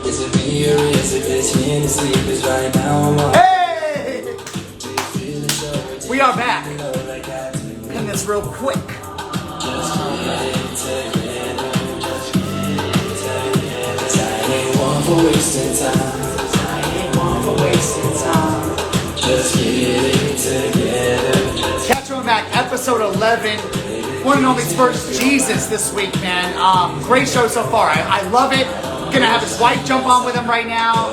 Is it me or is it this Hennessy? 'Cause right now I'm on. Hey! We are back. Pin this real quick. Just get it together. I ain't one for wasting time. I ain't one for wasting time. Just get it together. Catchin Up back, episode 11. One and only SPURS Jesus this week, man. Great show so far. I love it. Gonna have his wife jump on with him right now.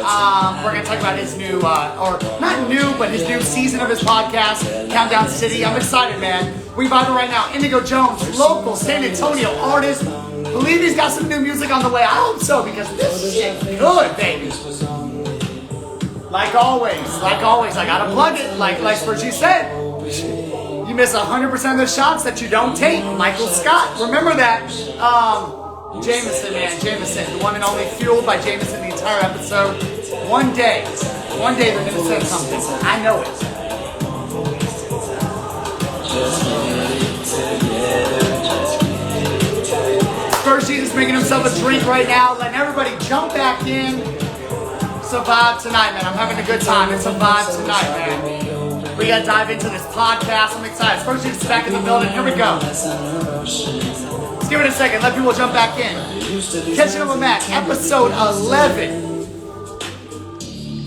We're gonna talk about his new, or not new, but his new season of his podcast, Countdown City. I'm excited, man. We vibing right now. Indigo Jones, local San Antonio artist. Believe he's got some new music on the way. I hope so, because this shit good, baby. Like always, I gotta plug it. Like SPURS Jesus said, you miss 100% of the shots that you don't take. Michael Scott, remember that. Jameson, man, Jameson, the one and only, fueled by Jameson the entire episode. One day they're gonna send something. I know it. SPURS Jesus making himself a drink right now, letting everybody jump back in. It's a vibe tonight, man. I'm having a good time. It's a vibe tonight, man. We gotta dive into this podcast. I'm excited. SPURS Jesus is back in the building. Here we go. Let's give it a second. Let people jump back in. Catchin Up with Matt, episode 11.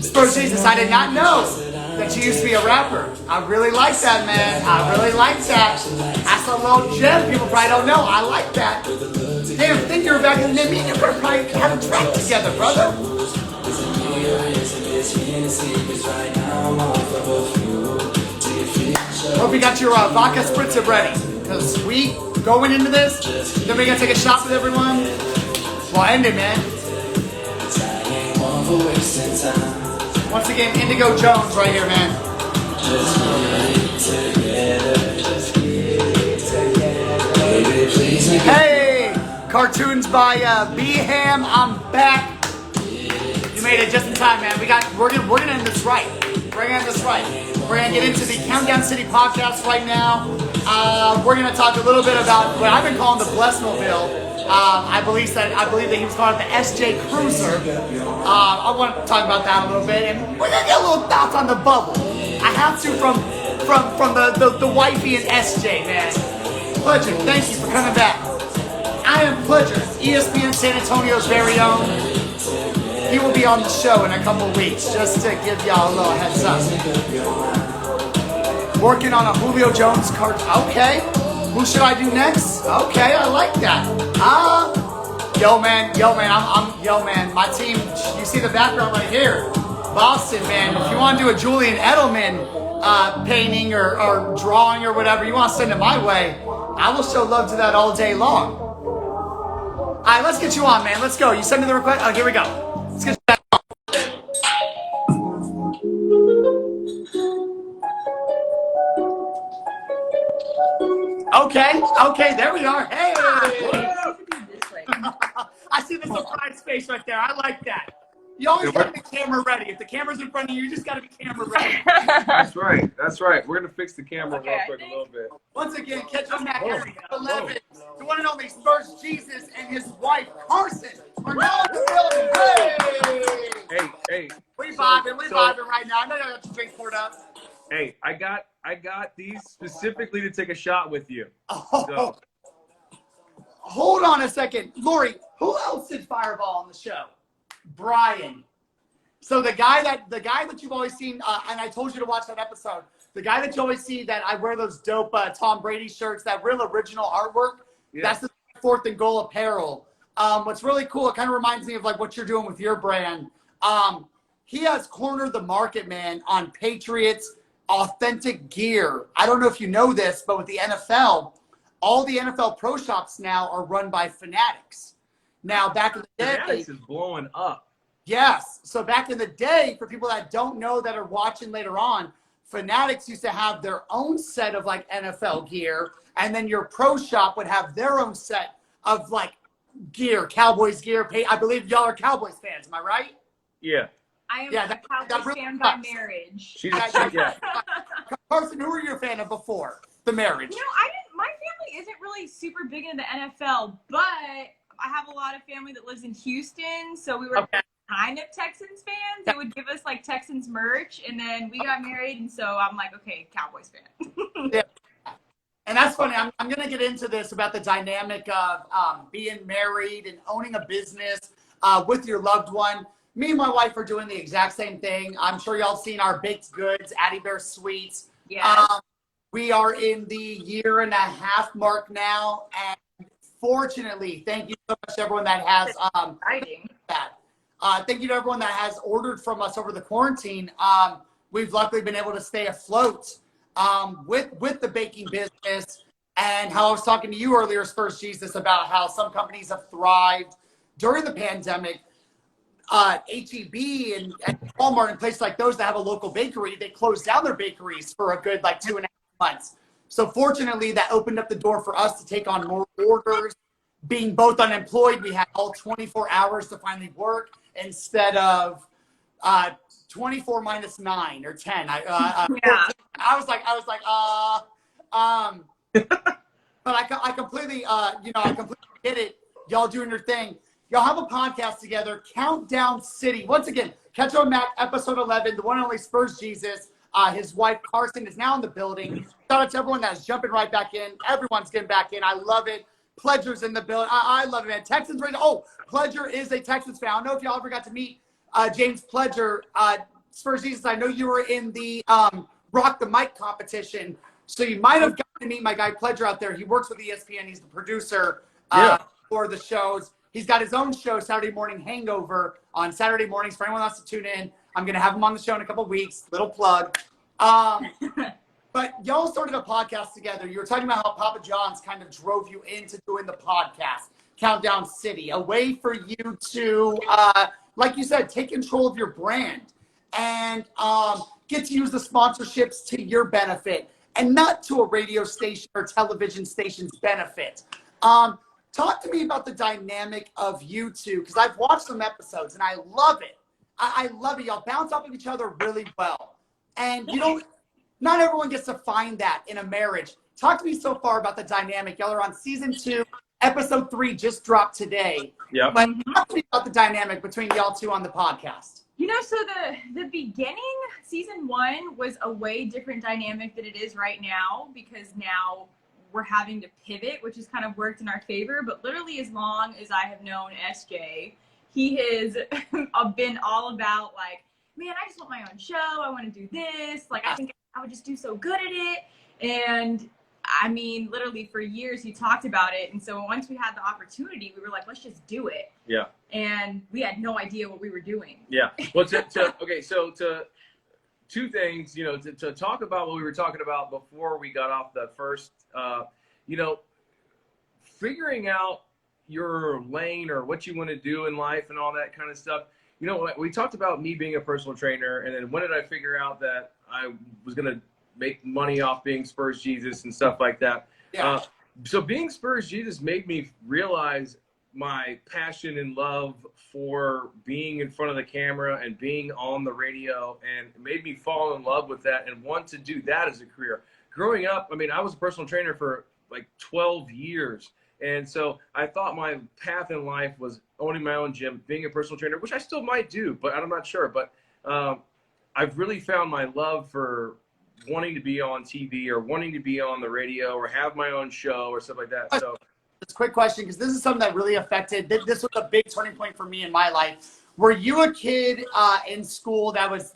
SPURS Jesus, I did not know that you used to be a rapper. I really like that, man. I really like that. That's a little gem people probably don't know. I like that. Damn, think you were back in the day. Me and you could probably have a track together, brother. Hope you got your vodka spritzer ready. Because we going into this, then we're going to take a shot with everyone. We'll end it, man. Once again, Indigo Jones right here, man. Hey, cartoons by B-Ham. I'm back. You made it just in time, man. We're gonna end this right. We're gonna end this right. We're gonna get into the Countdown City podcast right now. We're gonna talk a little bit about what I've been calling the Blessmobile. I believe that he was calling it the SJ Cruiser. I want to talk about that a little bit, and we're gonna get a little thoughts on the bubble. I have to from the wifey and SJ, man. Pleasure, thank you for coming back. I am Pleasure, ESPN San Antonio's very own. He will be on the show in a couple weeks, just to give y'all a little heads up. Working on a Julio Jones card. Okay. Who should I do next? Okay, I like that. Yo man, my team, you see the background right here. Boston, man, if you want to do a Julian Edelman painting or drawing or whatever, you want to send it my way, I will show love to that all day long. All right, let's get you on, man. Let's go. You send me the request. Oh, here we go. Let's get you back on. Okay, there we are. Hey! I see the surprise face right there. I like that. You always got to be camera ready. If the camera's in front of you, you just got to be camera ready. That's right. We're going to fix the camera real quick a little bit. Once again, Catchin Up back here, 11. The one and only SPURS Jesus and his wife, Carson, are now in the building. Hey. We vibing right now. I know you got your drink poured up. Hey, I got these specifically to take a shot with you. Oh. So. Hold on a second. Lori, who else did Fireball on the show? Brian. So the guy that you've always seen, and I told you to watch that episode, the guy that you always see that I wear those dope Tom Brady shirts, that real original artwork, that's the 4th and Goal apparel. What's really cool, it kind of reminds me of like what you're doing with your brand. He has cornered the market, man, on Patriots authentic gear. I don't know if you know this, but with the NFL, all the NFL pro shops now are run by Fanatics. Now, back in the day, Fanatics is blowing up. Yes. So back in the day, for people that don't know that are watching later on, Fanatics used to have their own set of like NFL gear, and then your pro shop would have their own set of like gear, Cowboys gear. I believe y'all are Cowboys fans. Am I right? Yeah. I am a Cowboys fan by marriage. Yeah. Carson, who were you a fan of before the marriage? You know, my family isn't really super big into the NFL, but I have a lot of family that lives in Houston, so we were kind of Texans fans. They would give us like Texans merch, and then we got married, and so I'm like, okay, Cowboys fan. Yeah. And that's funny. I'm going to get into this about the dynamic of being married and owning a business with your loved one. Me and my wife are doing the exact same thing. I'm sure y'all seen our baked goods, Addie Bear Sweets. Yeah. We are in the 1.5-year mark now. And fortunately, thank you so much to everyone that has Exciting. thank you to everyone that has ordered from us over the quarantine. We've luckily been able to stay afloat with the baking business, and how I was talking to you earlier, Spurs Jesus, about how some companies have thrived during the pandemic. H-E-B and Walmart and places like those that have a local bakery, they closed down their bakeries for a good like 2.5 months. So fortunately, that opened up the door for us to take on more orders. Being both unemployed, we had all 24 hours to finally work instead of 24 minus 9 or 10. I was like, but I completely, I completely get it. Y'all doing your thing. Y'all have a podcast together, Countdown City. Once again, Catch Up Mac, episode 11, the one and only Spurs Jesus. His wife, Carson, is now in the building. Shout out to everyone that's jumping right back in. Everyone's getting back in. I love it. Pledger's in the building. I love it, man. Texans ready. Oh, Pledger is a Texans fan. I don't know if y'all ever got to meet James Pledger. Spurs Jesus, I know you were in the Rock the Mic competition, so you might have gotten to meet my guy Pledger out there. He works with ESPN. He's the producer for the shows. He's got his own show, Saturday Morning Hangover, on Saturday mornings. For anyone who wants to tune in, I'm going to have him on the show in a couple of weeks. Little plug. But y'all started a podcast together. You were talking about how Papa John's kind of drove you into doing the podcast, Countdown City, a way for you to, like you said, take control of your brand and get to use the sponsorships to your benefit and not to a radio station or television station's benefit. Talk to me about the dynamic of you two, because I've watched some episodes and I love it. I love it. Y'all bounce off of each other really well. And not everyone gets to find that in a marriage. Talk to me so far about the dynamic. Y'all are on season 2, episode 3 just dropped today. Yeah. But talk to me about the dynamic between y'all two on the podcast. So the beginning, season 1, was a way different dynamic than it is right now, because now we're having to pivot, which has kind of worked in our favor. But literally, as long as I have known SJ, he has been all about like, man, I just want my own show. I want to do this. Like, I think I would just do so good at it. And I mean, literally for years, he talked about it. And so once we had the opportunity, we were like, let's just do it. Yeah. And we had no idea what we were doing. Yeah. Well, to two things, to talk about what we were talking about before we got off the first, figuring out your lane or what you want to do in life and all that kind of stuff. We talked about me being a personal trainer, and then when did I figure out that I was going to make money off being Spurs Jesus and stuff like that? Yeah. So being Spurs Jesus made me realize my passion and love for being in front of the camera and being on the radio, and it made me fall in love with that and want to do that as a career. Growing up, I was a personal trainer for like 12 years. And so I thought my path in life was owning my own gym, being a personal trainer, which I still might do, but I'm not sure. But I've really found my love for wanting to be on TV or wanting to be on the radio or have my own show or stuff like that. So Just a quick question, because this is something that really affected, this was a big turning point for me in my life. Were you a kid in school that was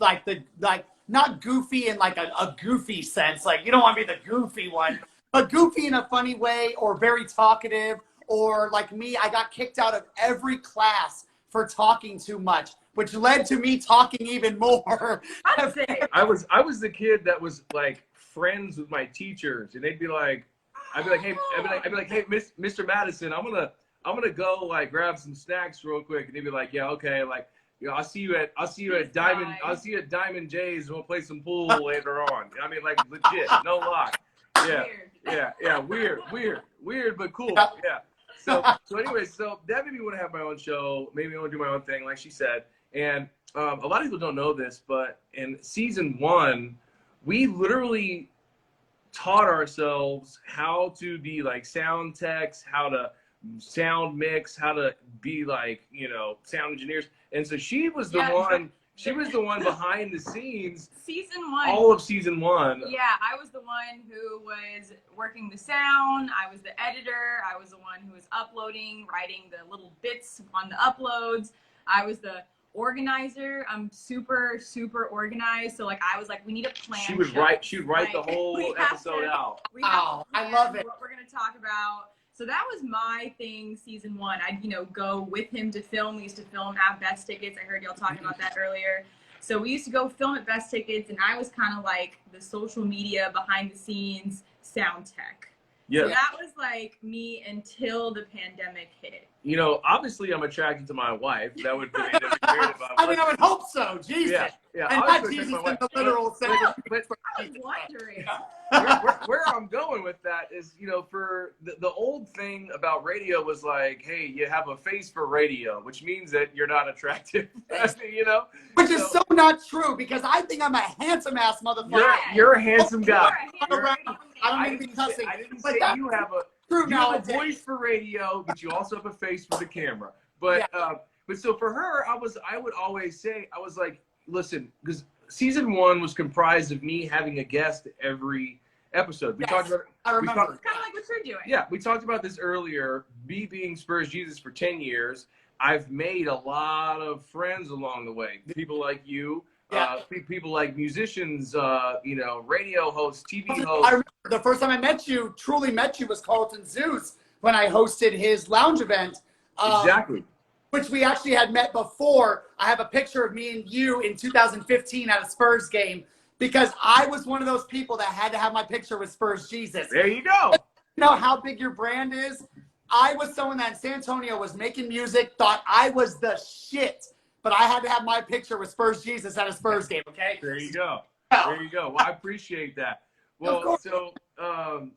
not goofy in like a goofy sense? Like, you don't want to be the goofy one, but goofy in a funny way, or very talkative, or like me, I got kicked out of every class for talking too much, which led to me talking even more. I was the kid that was like friends with my teachers, and they'd be like, I'd be like, hey, Mr. Madison, I'm gonna go like grab some snacks real quick, and they'd be like, yeah, okay, like, I'll see you at Diamond J's, and we'll play some pool later on. Like legit, no lie. Yeah, weird, but cool. Yeah. So anyway, so that made me want to have my own show. Maybe I want to do my own thing, like she said. And a lot of people don't know this, but in season 1, we literally taught ourselves how to be like sound techs, how to sound mix, how to be like, you know, sound engineers. And so she was the one. She was the one behind the scenes. Season 1. All of season 1. Yeah, I was the one who was working the sound. I was the editor. I was the one who was uploading, writing the little bits on the uploads. I was the organizer. I'm super, super organized. So like, I was like, we need a plan. She would write the whole episode out. Wow, I love it. What we're gonna talk about. So that was my thing, season 1. I'd, you know, go with him to film. We used to film at Best Tickets. I heard y'all talking about that earlier. So we used to go film at Best Tickets, and I was kind of like the social media, behind the scenes, sound tech. Yeah. So that was like me until the pandemic hit. You know, obviously I'm attracted to my wife. That would be I mean, I would hope so. Jesus. Yeah. And not Jesus in the literal sense. But I was wondering. where I'm going with that is, you know, for the old thing about radio was like, hey, you have a face for radio, which means that you're not attractive, you know? Which is so not true, because I think I'm a handsome ass motherfucker. You're a handsome guy. I don't mean to be cussing. I didn't but say that's you have a true nowadays. voice for radio, but you also have a face for the camera. But but so for her, I would always say, I was like, listen, because season 1 was comprised of me having a guest every episode. We talked about. I remember. Kind of like what you're doing. Yeah, we talked about this earlier. Me being Spurs Jesus for 10 years, I've made a lot of friends along the way. People like you. People like musicians, you know, radio hosts, TV hosts. I remember the first time I met you, truly met you, was Carlton Zeus when I hosted his lounge event. Exactly. Which we actually had met before. I have a picture of me and you in 2015 at a Spurs game, because I was one of those people that had to have my picture with Spurs Jesus. There you go. You know how big your brand is? I was someone that in San Antonio was making music, thought I was the shit, but I had to have my picture with Spurs Jesus at a Spurs game, okay? There you go. There you go. Well, I appreciate that. Well, so,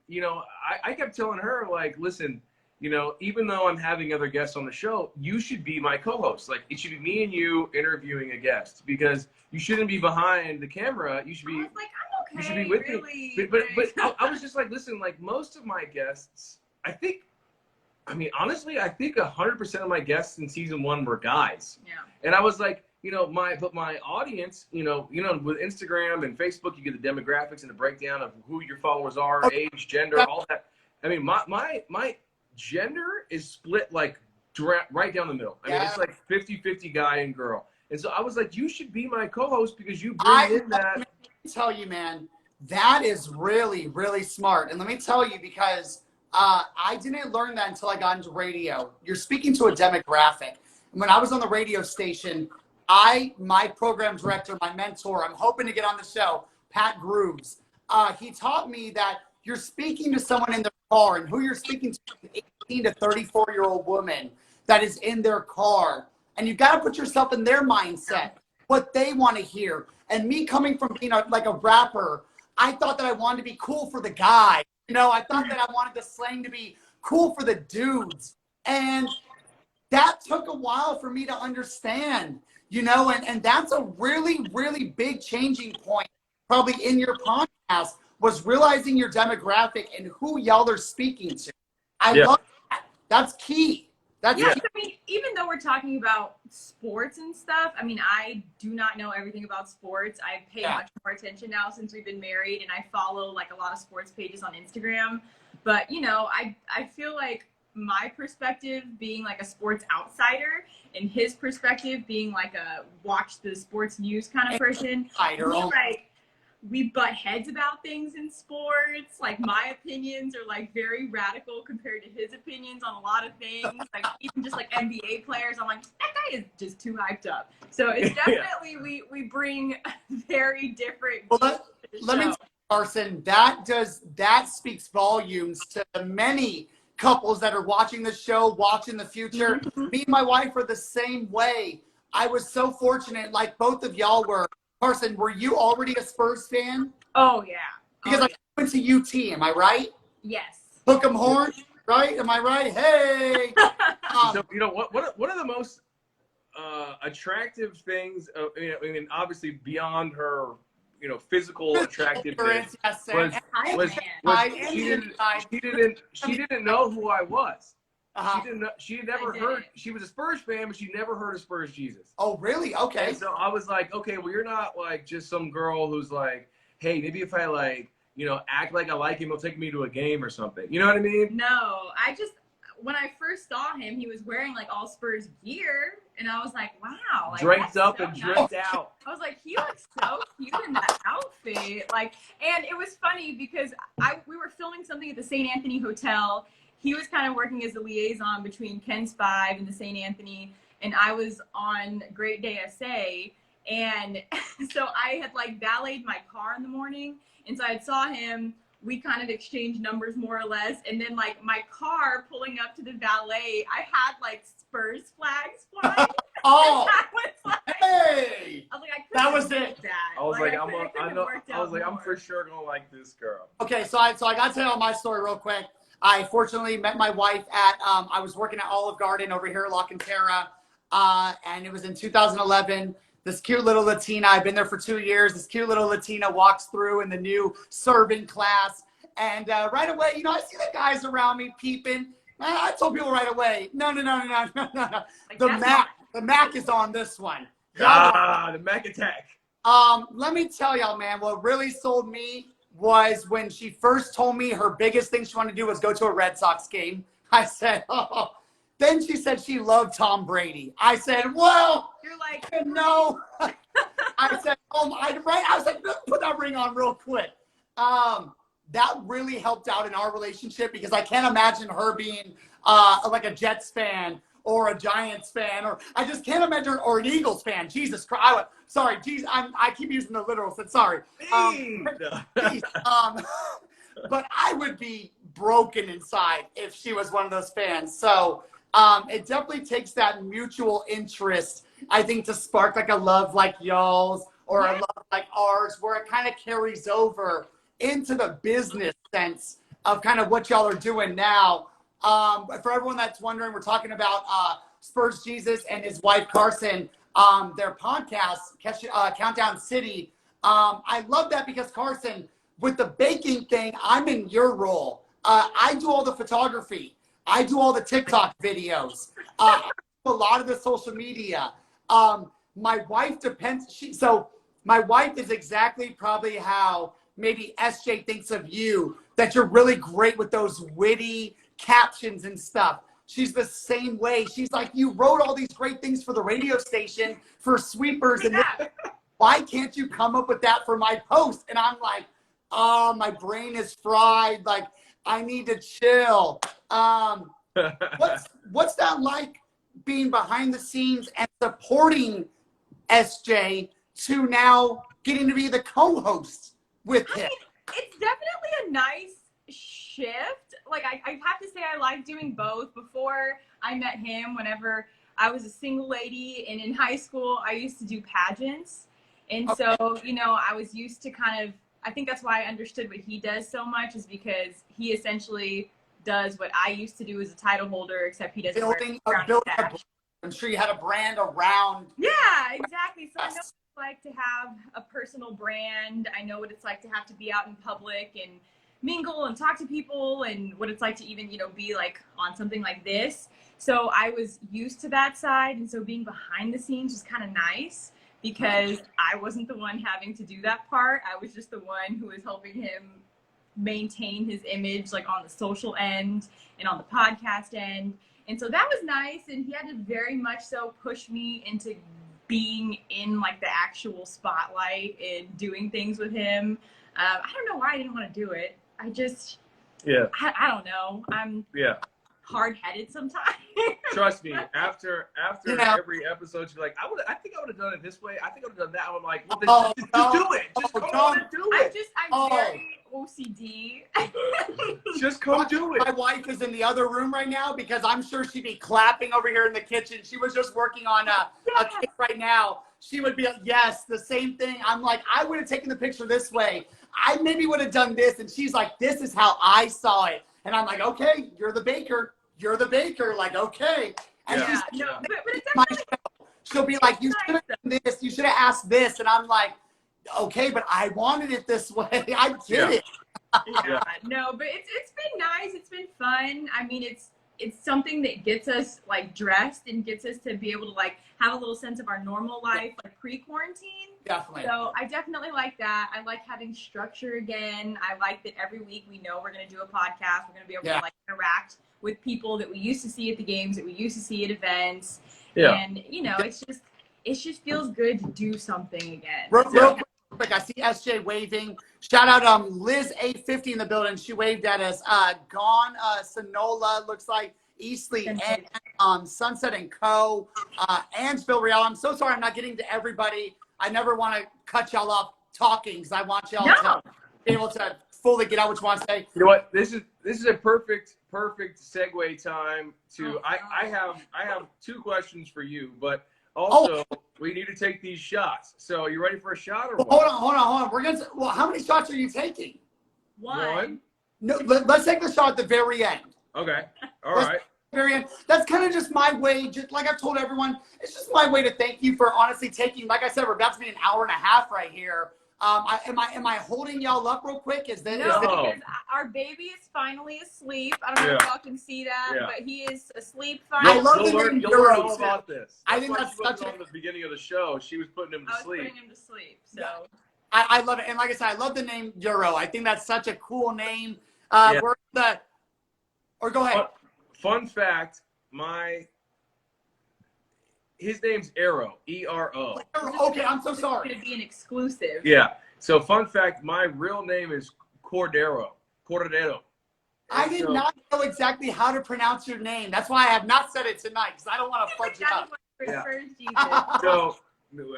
you know, I kept telling her, like, listen, you know, even though I'm having other guests on the show, you should be my co-host. Like, it should be me and you interviewing a guest, because you shouldn't be behind the camera. You should be. I was like, I'm okay. You should be with really, me. But I was just like, listen, like most of my guests, I mean, honestly, I think 100% of my guests in season 1 were guys. Yeah. And I was like, you know, my audience, you know, with Instagram and Facebook, you get the demographics and the breakdown of who your followers are, age, gender, all that. I mean, my gender is split like right down the middle. I mean, it's like 50-50 guy and girl. And so I was like, you should be my co-host, because you bring in that. Let me tell you, man, that is really, really smart. And let me tell you, because I didn't learn that until I got into radio. You're speaking to a demographic. And when I was on the radio station, my program director, my mentor, I'm hoping to get on the show, Pat Grooves, he taught me that you're speaking to someone in their car, and who you're speaking to is an 18 to 34-year-old woman that is in their car. And you've got to put yourself in their mindset, what they want to hear. And me coming from being like a rapper, I thought that I wanted to be cool for the guy. You know, I thought that I wanted the slang to be cool for the dudes. And that took a while for me to understand, you know, and that's a really, really big changing point probably in your podcast, was realizing your demographic and who y'all are speaking to. I love that. That's key. That's I mean, even though we're talking about sports and stuff, I mean, I do not know everything about sports. I pay much more attention now since we've been married, and I follow like a lot of sports pages on Instagram. But, you know, I feel like my perspective being like a sports outsider, and his perspective being like a watch the sports news kind of person, we butt heads about things in sports. Like, my opinions are like very radical compared to his opinions on a lot of things. Like, even just like NBA players, I'm like, that guy is just too hyped up. So it's definitely we bring very different. Well, let me tell you, Carson, that speaks volumes to the many couples that are watching the show, watching the future. Me and my wife are the same way. I was so fortunate, like both of y'all were. Carson, were you already a Spurs fan? Oh, yeah. Because I went to UT, am I right? Yes. Hook 'em horn, right? Am I right? Hey! So, you know, one of the most attractive things, I mean, obviously beyond her, you know, physical attractiveness, was she didn't know who I was. She had never heard. She was a Spurs fan, but she never heard of Spurs Jesus. Oh, really? Okay. And so I was like, okay, well, you're not like just some girl who's like, hey, maybe if I like, act like I like him, he'll take me to a game or something. You know what I mean? No, when I first saw him, he was wearing like all Spurs gear, and I was like, wow. Like, draped up so and dripped out. I was like, he looks so cute in that outfit. Like, and it was funny because we were filming something at the St. Anthony Hotel. He was kind of working as a liaison between Ken's Five and the St. Anthony, and I was on Great Day SA. And so I had like valeted my car in the morning, and so I saw him. We kind of exchanged numbers more or less, and then like my car pulling up to the valet, I had like Spurs flags flying. Oh, I was like, hey! I was like, That was it. I was like, I'm I'm for sure gonna like this girl. Okay, so I got to tell my story real quick. I fortunately met my wife at, I was working at Olive Garden over here at La Cantera, and it was in 2011. This cute little Latina, I've been there for 2 years. This cute little Latina walks through in the new serving class. And right away, I see the guys around me peeping. I told people right away, no. Like, the Mac is on this one. The Mac attack. Let me tell y'all, man, what really sold me was when she first told me her biggest thing she wanted to do was go to a Red Sox game. I said, oh. Then she said she loved Tom Brady. I said, well, you're like, no. I said, right? I was like, put that ring on real quick. That really helped out in our relationship because I can't imagine her being like a Jets fan or a Giants fan, or I just can't imagine, or an Eagles fan. Jesus Christ. I keep using the literal sense. Sorry. But I would be broken inside if she was one of those fans. So it definitely takes that mutual interest, I think, to spark like a love like y'all's or a love like ours, where it kind of carries over into the business sense of kind of what y'all are doing now. For everyone that's wondering, we're talking about Spurs Jesus and his wife Carson, their podcast, Countdown City. I love that because Carson, with the baking thing, I'm in your role. I do all the photography. I do all the TikTok videos. I do a lot of the social media. My wife depends. My wife is exactly probably how maybe SJ thinks of you, that you're really great with those witty captions and stuff. She's the same way. She's like, you wrote all these great things for the radio station, for sweepers, and why can't you come up with that for my post? And I'm like, oh, my brain is fried. Like, I need to chill. What's that like, being behind the scenes and supporting SJ to now getting to be the co-host with him? I mean, it's definitely a nice shift. Like, I have to say I like doing both. Before I met him, whenever I was a single lady and in high school, I used to do pageants. And so, I was used to I think that's why I understood what he does so much, is because he essentially does what I used to do as a title holder, except he doesn't building a brand. I'm sure you had a brand around. Yeah, exactly. So I know what it's like to have a personal brand. I know what it's like to have to be out in public and mingle and talk to people, and what it's like to even, be like on something like this. So I was used to that side. And so being behind the scenes was kind of nice, because I wasn't the one having to do that part. I was just the one who was helping him maintain his image, like on the social end and on the podcast end. And so that was nice. And he had to very much so push me into being in like the actual spotlight and doing things with him. I don't know why I didn't want to do it. I just, I don't know. I'm hard-headed sometimes. Trust me, after every episode, you're like, I think I would have done it this way. I think I would have done that. I'm like, well, just do it. Just come on and do it. I'm very OCD. Just come do it. My wife is in the other room right now, because I'm sure she'd be clapping over here in the kitchen. She was just working on a cake right now. She would be like, yes, the same thing. I'm like, I would have taken the picture this way. I maybe would have done this. And she's like, this is how I saw it. And I'm like, okay, you're the baker. You're the baker. Like, okay. And she's but it's definitely, she'll be like, you should have done this. You should have asked this. And I'm like, okay, but I wanted it this way. I did it. No, but it's been nice. It's been fun. I mean, it's something that gets us like dressed and gets us to be able to like have a little sense of our normal life, like pre-quarantine. Definitely. So I definitely like that. I like having structure again. I like that every week we know we're going to do a podcast. We're going to be able to like interact with people that we used to see at the games, that we used to see at events. Yeah. And you know, it just feels good to do something again. Real quick, I see SJ waving. Shout out Liz 850 in the building. She waved at us. Gone Sonola, looks like Eastleigh and Sunset and Co. And Phil Real. I'm so sorry I'm not getting to everybody. I never want to cut y'all off talking because I want y'all to be able to fully get out what you want to say. You know what? This is a perfect segue time to I have 2 questions for you, but also we need to take these shots. So you ready for a shot or what? Hold on. We're gonna. Well, how many shots are you taking? One. No, let's take the shot at the very end. Okay. All right. Very end. That's kind of just my way. Just like I've told everyone, it's just my way to thank you for honestly taking. Like I said, we're about to be an hour and a half right here. Am I holding y'all up real quick? Is that no? Because our baby is finally asleep. I don't know if y'all can see that, but he is asleep finally. I love the name You'll learn all about this. I think that's such on the beginning of the show. She was putting him to sleep. Putting him to sleep. So I love it, and like I said, I love the name Euro. I think that's such a cool name. Or go ahead. Fun fact, his name's Arrow, E-R-O. Okay, I'm so sorry. It's going to be an exclusive. Yeah. So fun fact, my real name is Cordero. I did not know exactly how to pronounce your name. That's why I have not said it tonight because I don't want to fudge it up. SPURS Jesus. So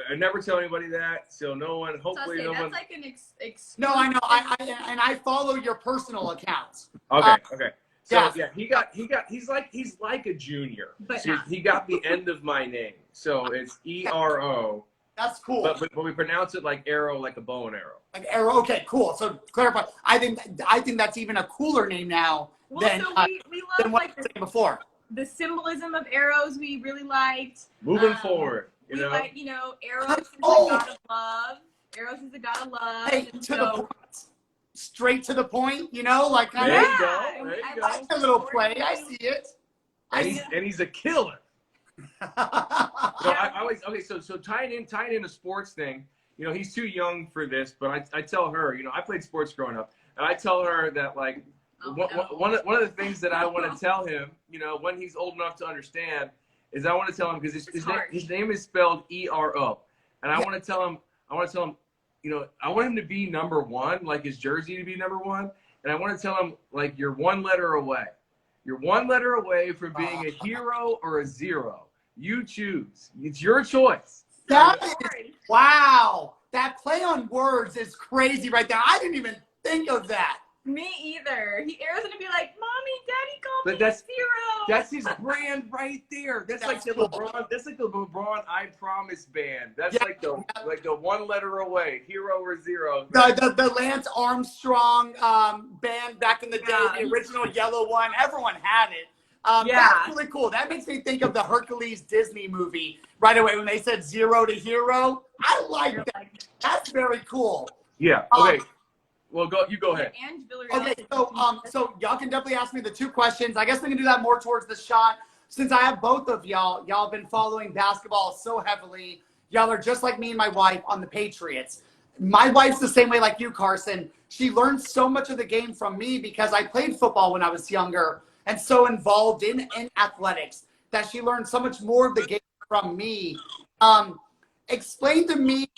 I never tell anybody that. So no one, hopefully no one. That's like an No, I know. I follow your personal accounts. Okay. So he's like a junior. But so he got the end of my name. So it's E-R-O. That's cool. But we pronounce it like arrow, like a bow and arrow. Like arrow. Okay, cool. So clarify. I think that's even a cooler name now than we love what I was saying before. The symbolism of arrows we really liked. Moving forward. Like, arrows is the god of love. Arrows is the god of love. Hey, the point. Straight to the point, like there you go. There you go. I like a little play. I see it. And he's a killer. So tying in a sports thing, he's too young for this, but I tell her, I played sports growing up, and I tell her that like one of the things that I want to tell him, when he's old enough to understand, is I want to tell him because his name is spelled E-R-O, and I want to tell him, I want him to be number 1, like his jersey to be number 1. And I want to tell him, like, you're 1 letter away. You're 1 letter away from being a hero or a 0. You choose. It's your choice. Wow. That play on words is crazy right there. I didn't even think of that. Me either. Arrow's going to be like, Mommy, Daddy called me 0. That's his brand right there. That's like the LeBron. That's like the LeBron I Promise band. That's like the 1 letter away, hero or 0. The Lance Armstrong band back in the day, the original yellow one. Everyone had it. That's really cool. That makes me think of the Hercules Disney movie right away when they said 0 to hero. I like that. That's very cool. Yeah. Okay. Well, you go ahead. Okay, so y'all can definitely ask me the 2 questions. I guess we can do that more towards the shot. Since I have both of y'all have been following basketball so heavily. Y'all are just like me and my wife on the Patriots. My wife's the same way like you, Carson. She learned so much of the game from me because I played football when I was younger and so involved in athletics that she learned so much more of the game from me. Explain to me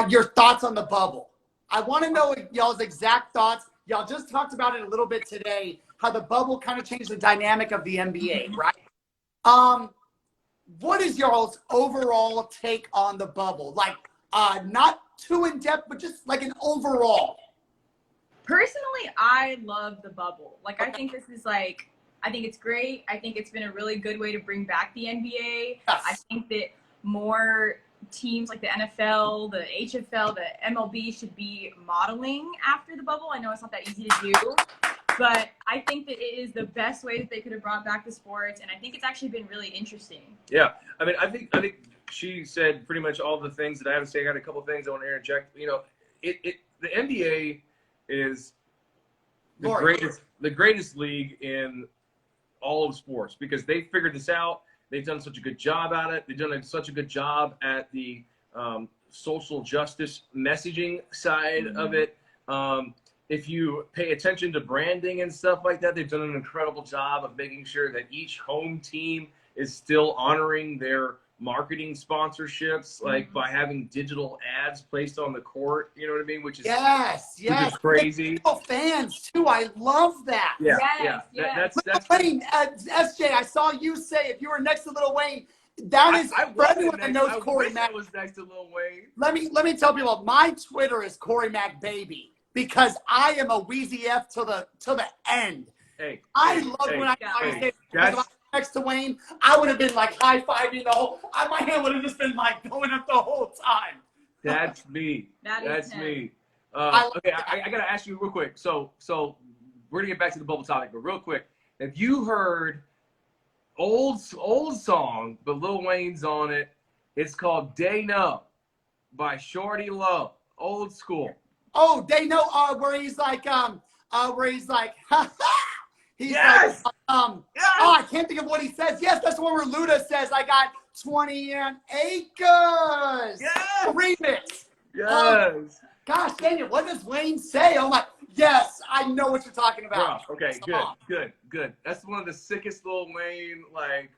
your thoughts on the bubble. I want to know y'all's exact thoughts. Y'all just talked about it a little bit today, how the bubble kind of changed the dynamic of the NBA, right? What is y'all's overall take on the bubble? Like, not too in-depth, but just like an overall. Personally, I love the bubble. Like, I think this is like, I think it's great. I think it's been a really good way to bring back the NBA. Yes. I think that more teams like the NFL, the HFL, the MLB should be modeling after the bubble. I know it's not that easy to do, but I think that it is the best way that they could have brought back the sports, and I think it's actually been really interesting. Yeah, I mean, I think she said pretty much all the things that I have to say. I got a couple of things I want to interject. The NBA is the greatest league in all of sports because they figured this out. They've done such a good job at it. They've done such a good job at the social justice messaging side of it. If you pay attention to branding and stuff like that, they've done an incredible job of making sure that each home team is still honoring their marketing sponsorships, like by having digital ads placed on the court, you know what I mean? Which is which is crazy. Fans too, I love that. Yeah, Yes, yeah. yes. That's Wayne, SJ, I saw you say if you were next to Lil Wayne, that is for anyone that knows Corey Mack. I was next to Lil Wayne. Let me tell people, my Twitter is Corey Mack Baby because I am a Wheezy F to the end. Hey, I love when I say next to Wayne, I would have been like high-fiving the whole, my hand would have just been like going up the whole time. That's me. That's him. me. Okay, I got to ask you real quick. So we're going to get back to the bubble topic, but real quick, have you heard old song, but Lil Wayne's on it? It's called Day No by Shorty Low. Old school. Oh, they know where he's like, ha ha. He's yes! like, oh, I can't think of what he says. Yes, that's the one where Luda says, I got 20 acres. Yes! Remix. Yes. Gosh, Daniel, what does Wayne say? I'm like, yes, I know what you're talking about. Bro, okay, good. That's one of the sickest Lil Wayne, like,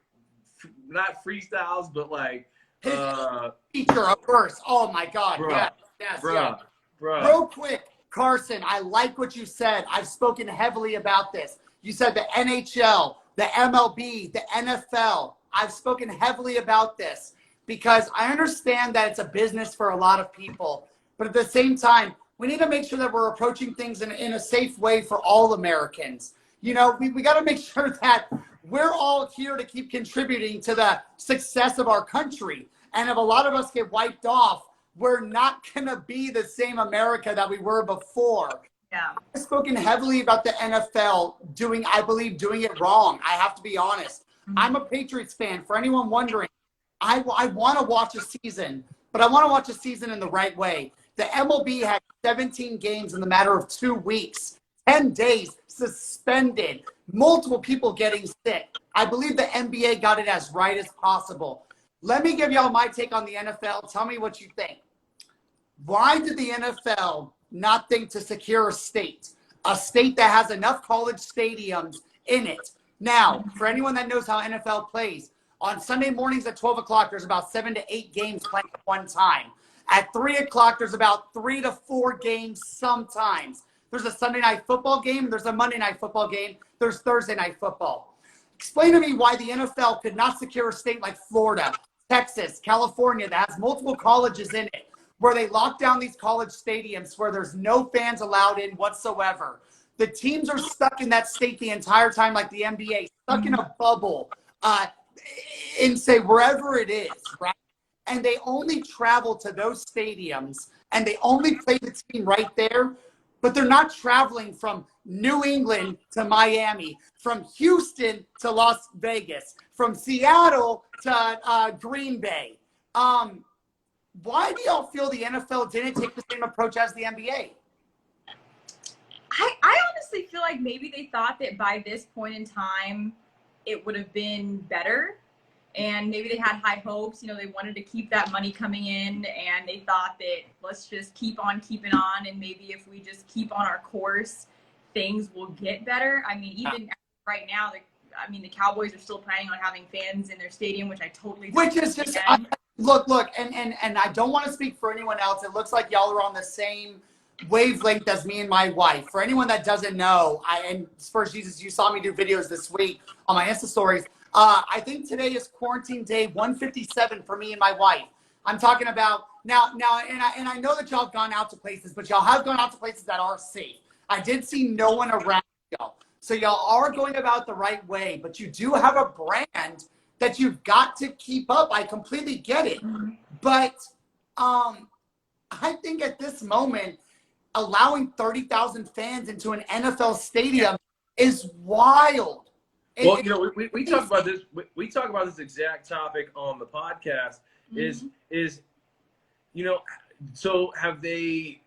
not freestyles, but like, his feature, of course. Oh my God. Bro, yes. Bro. Real quick, Carson, I like what you said. I've spoken heavily about this. You said the NHL, the MLB, the NFL. I've spoken heavily about this because I understand that it's a business for a lot of people. But at the same time, we need to make sure that we're approaching things in a safe way for all Americans. You know, we got to make sure that we're all here to keep contributing to the success of our country. And if a lot of us get wiped off, we're not going to be the same America that we were before. Yeah. I've spoken heavily about the NFL doing it wrong. I have to be honest. I'm a Patriots fan. For anyone wondering, I want to watch a season, but I want to watch a season in the right way. The MLB had 17 games in the matter of 2 weeks, 10 days suspended, multiple people getting sick. I believe the NBA got it as right as possible. Let me give y'all my take on the NFL. Tell me what you think. Why did the NFL not think to secure a state that has enough college stadiums in it? Now, for anyone that knows how NFL plays, on Sunday mornings at 12 o'clock, there's about 7 to 8 games playing at one time. At 3 o'clock, there's about 3 to 4 games sometimes. There's a Sunday night football game. There's a Monday night football game. There's Thursday night football. Explain to me why the NFL could not secure a state like Florida, Texas, California that has multiple colleges in it, where they lock down these college stadiums where there's no fans allowed in whatsoever. The teams are stuck in that state the entire time, like the NBA, stuck in a bubble, in say wherever it is, right? And they only travel to those stadiums and they only play the team right there, but they're not traveling from New England to Miami, from Houston to Las Vegas, from Seattle to Green Bay. Why do y'all feel the NFL didn't take the same approach as the NBA? I honestly feel like maybe they thought that by this point in time, it would have been better. And maybe they had high hopes. You know, they wanted to keep that money coming in. And they thought that let's just keep on keeping on. And maybe if we just keep on our course, things will get better. I mean, even right now, the Cowboys are still planning on having fans in their stadium, which I totally Which is just... Look, and I don't want to speak for anyone else. It looks like y'all are on the same wavelength as me and my wife. For anyone that doesn't know, and SPURS Jesus, you saw me do videos this week on my Insta stories. I think today is quarantine day 157 for me and my wife. I'm talking about now, and I know that y'all have gone out to places, but y'all have gone out to places that are safe. I did see no one around y'all. So y'all are going about the right way, but you do have a brand that you've got to keep up. I completely get it. But I think at this moment, allowing 30,000 fans into an NFL stadium is wild. Well, you know, we talk about this. We talk about this exact topic on the podcast. Is you know, so have they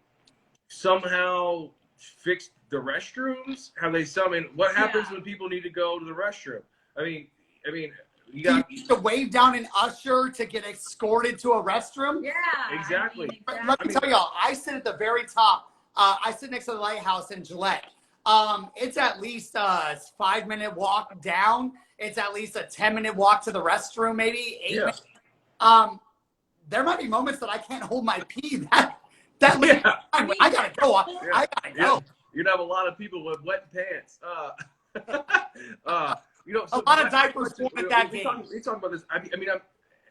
somehow fixed the restrooms? Have they summoned? What happens Yeah. when people need to go to the restroom? I mean, you You got need to wave down an usher to get escorted to a restrome. Yeah. Exactly. I mean, But exactly. let me tell y'all, I sit at the very top. I sit next to the lighthouse in Gillette. It's at least a 5-minute walk down. It's at least a 10-minute walk to the restroom, maybe 8 yeah. minutes. There might be moments that I can't hold my pee. That Yeah. I gotta go. I gotta Yeah. go. You'd have a lot of people with wet pants. So A lot of diapers worn at that game. We talk about this. I'm,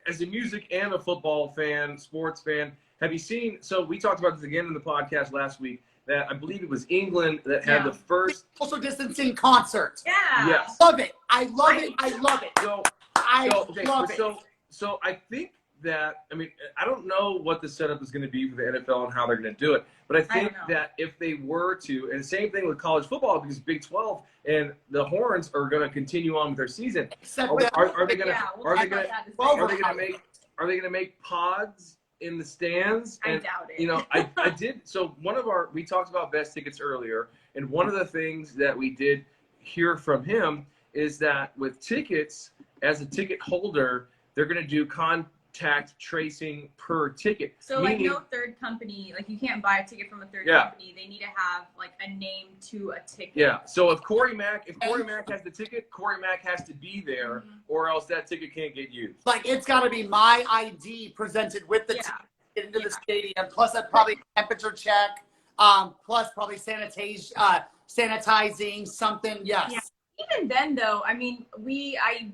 as a music and a football fan, sports fan, have you seen? So we talked about this again in the podcast last week. That I believe it was England that had the first social distancing concert. Yeah. Yes. Love it. I love it. I love it. So love it. So I think that, I don't know what the setup is going to be for the NFL and how they're going to do it, but I think that if they were to, and same thing with college football, because Big 12 and the Horns are going to continue on with their season. Except Are they going Are they to make pods in the stands? I And, doubt it. I did. So we talked about best tickets earlier, and one of the things that we did hear from him is that with tickets, as a ticket holder, they're going to do contact tracing per ticket. So like no third company, like you can't buy a ticket from a third company. They need to have like a name to a ticket. Yeah. So if Corey Mack has the ticket, Corey Mack has to be there, or else that ticket can't get used. Like it's got to be my ID presented with the ticket into the stadium, plus a probably temperature check, plus probably sanitizing something. Yes. Yeah. Even then, though, I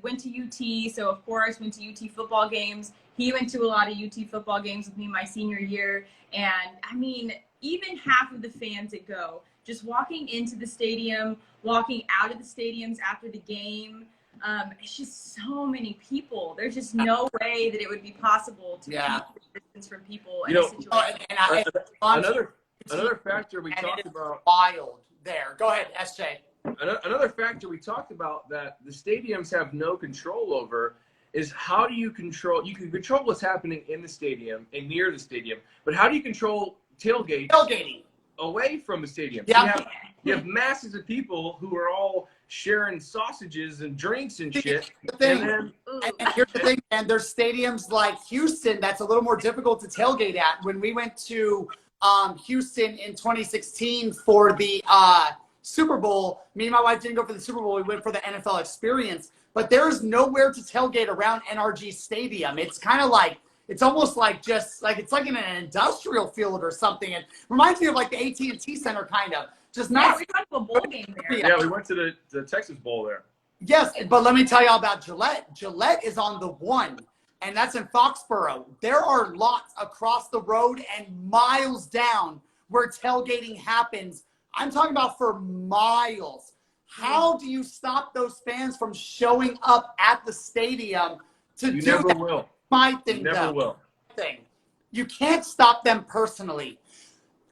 went to UT, so of course went to UT football games. He went to a lot of UT football games with me my senior year, and even half of the fans that go, just walking into the stadium, walking out of the stadiums after the game, it's just so many people. There's just no way that it would be possible to keep the distance from people in a situation. Another factor we talked about. Wild there. Go ahead, SJ. Another factor we talked about that the stadiums have no control over is how do you control? You can control what's happening in the stadium and near the stadium, but how do you control tailgating away from the stadium? Yeah. You have masses of people who are all sharing sausages and drinks and shit. And here's the thing, man. There's stadiums like Houston that's a little more difficult to tailgate at. When we went to Houston in 2016 for the Super Bowl, me and my wife didn't go for the Super Bowl. We went for the NFL experience. But there's nowhere to tailgate around NRG Stadium. It's kind of like, it's almost like it's like in an industrial field or something. It reminds me of like the AT&T Center, kind of. Just not. We went to a bowl game there. Yeah, we went to the Texas Bowl there. Yes, but let me tell you all about Gillette. Gillette is on the 1, and that's in Foxborough. There are lots across the road and miles down where tailgating happens. I'm talking about for miles. How do you stop those fans from showing up at the stadium to You do never that? will. My thing, You never will. You can't stop them personally.